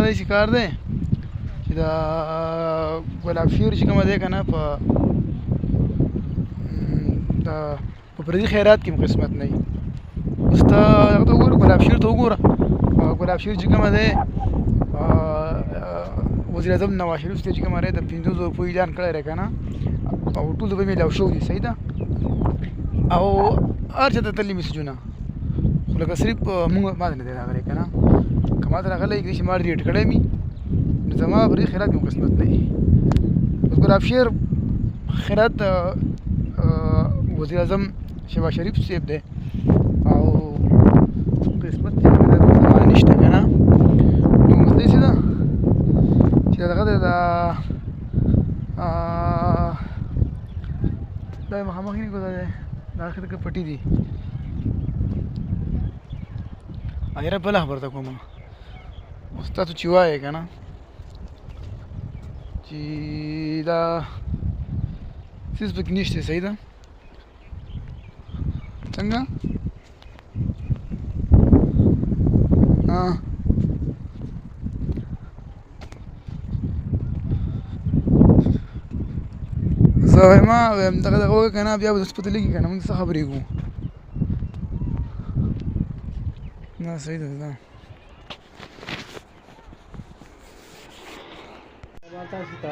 داسې کار دی چې دا ګلاب شیر چې کومه دی که نه په په پردي خیرات کې هم قسمت نه وي. اوس ته هغه ته وګوره، ګلاب شیر ته وګوره. ګلاب شیر چې کومه دی وزیر اعظم نواز شریف ته چې کومه دی د 500 روپیو اعلان کړی دی که نه، او ټول به میلاو شوي دي. صحیح ده. او هر چا ته تللي میسجونه، خو لکه صرف مونږ ما ته نه دی راغلی که نه. که ما ته راغلی کېدای شي ما ریډ کړی وي، نو زما په دې خیرات کې هم قسمت نه وي. اوس ګلاب شیر خیرات وزیر اعظم شهباز شریف صاحب دی، او قسمت چې زما نشته که نه. نو اوس داسې ده چې دغه دی دا مخامخ نه ګوته دی، دا اخر کې پټي دي. یاره بله خبره ته کوم، اوس تاسو چې وایې که نه چې دا څیز پکې نشته. صحیح ده. څنګه زه وایم دغه وکړه که نه، بیا به درته پته لګي که نه موږ څه خبرې کوو. نه صحیح ده. تاسو ته